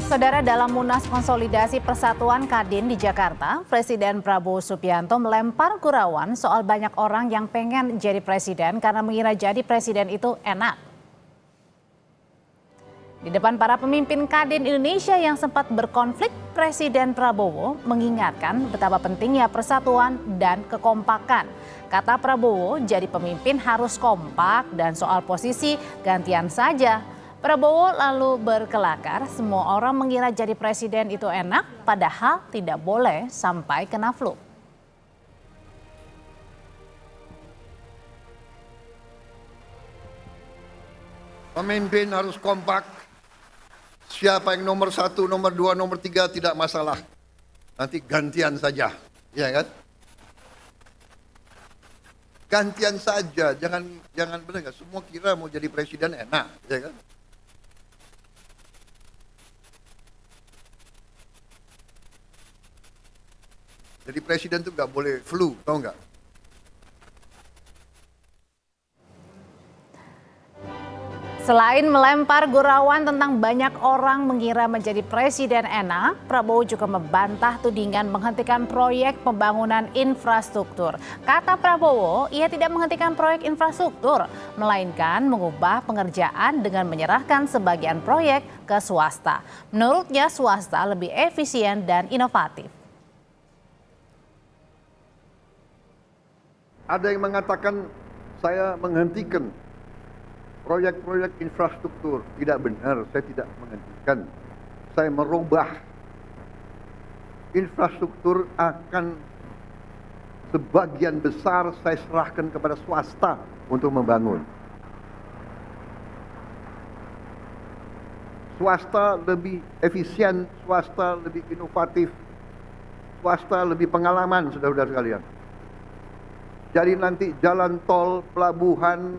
Saudara, dalam Munas Konsolidasi Persatuan Kadin di Jakarta, Presiden Prabowo Subianto melempar gurauan soal banyak orang yang pengen jadi presiden karena mengira jadi presiden itu enak. Di depan para pemimpin Kadin Indonesia yang sempat berkonflik, Presiden Prabowo mengingatkan betapa pentingnya persatuan dan kekompakan. Kata Prabowo, jadi pemimpin harus kompak dan soal posisi gantian saja. Prabowo lalu berkelakar, semua orang mengira jadi presiden itu enak, padahal tidak boleh sampai kena flu. Pemimpin harus kompak. Siapa yang nomor 1, nomor 2, nomor 3 tidak masalah. Nanti gantian saja, ya kan? Gantian saja, jangan benar nggak? Semua kira mau jadi presiden enak, ya kan? Jadi presiden tuh nggak boleh flu, tahu nggak? Selain melempar gurauan tentang banyak orang mengira menjadi presiden enak, Prabowo juga membantah tudingan menghentikan proyek pembangunan infrastruktur. Kata Prabowo, ia tidak menghentikan proyek infrastruktur, melainkan mengubah pengerjaan dengan menyerahkan sebagian proyek ke swasta. Menurutnya, swasta lebih efisien dan inovatif. Ada yang mengatakan saya menghentikan proyek-proyek infrastruktur. Tidak benar, saya tidak menghentikan. Saya merubah. Infrastruktur akan sebagian besar saya serahkan kepada swasta untuk membangun. Swasta lebih efisien, swasta lebih inovatif, swasta lebih pengalaman, saudara-saudara sekalian. Jadi nanti jalan tol, pelabuhan,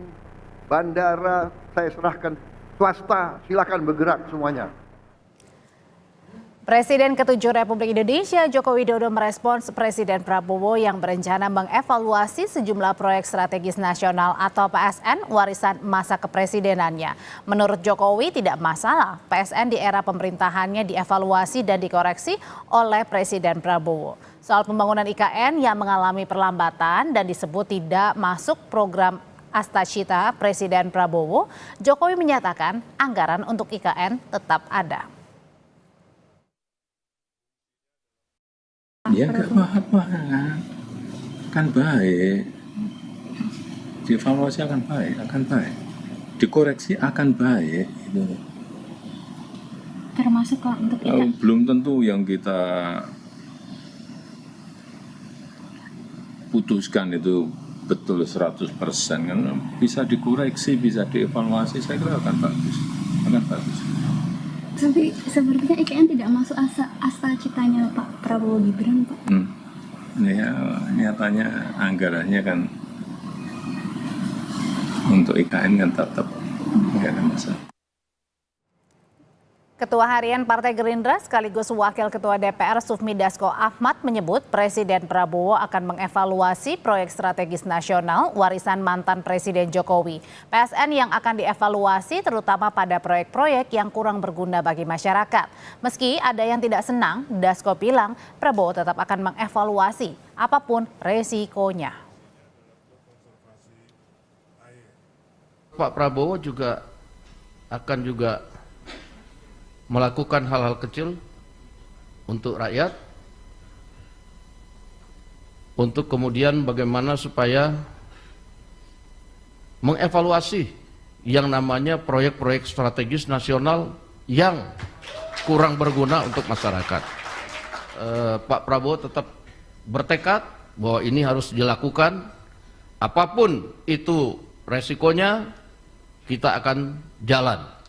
bandara, saya serahkan swasta, silakan bergerak semuanya. Presiden ke-7 Republik Indonesia Joko Widodo merespons Presiden Prabowo yang berencana mengevaluasi sejumlah proyek strategis nasional atau PSN warisan masa kepresidenannya. Menurut Jokowi tidak masalah PSN di era pemerintahannya dievaluasi dan dikoreksi oleh Presiden Prabowo. Soal pembangunan IKN yang mengalami perlambatan dan disebut tidak masuk program Astacita Presiden Prabowo, Jokowi menyatakan anggaran untuk IKN tetap ada. Ya nggak apa-apa, kan baik. Dievaluasi akan baik. Dikoreksi akan baik. Itu. Termasuk kok untuk IKN? Belum tentu yang kita putuskan itu betul 100% kan, bisa dikoreksi, bisa dievaluasi, saya kira akan bagus. Tapi sepertinya IKN tidak masuk asal citanya Pak Prabowo Gibran, Pak. Ya, nyatanya anggarannya kan untuk IKN kan tetap nggak ada masalah. Ketua Harian Partai Gerindra sekaligus Wakil Ketua DPR Sufmi Dasko Ahmad menyebut Presiden Prabowo akan mengevaluasi proyek strategis nasional warisan mantan Presiden Jokowi. PSN yang akan dievaluasi terutama pada proyek-proyek yang kurang berguna bagi masyarakat. Meski ada yang tidak senang, Dasko bilang Prabowo tetap akan mengevaluasi apapun resikonya. Pak Prabowo juga akan melakukan hal-hal kecil untuk rakyat, untuk kemudian bagaimana supaya mengevaluasi yang namanya proyek-proyek strategis nasional yang kurang berguna untuk masyarakat. Pak Prabowo tetap bertekad bahwa ini harus dilakukan, apapun itu resikonya kita akan jalan.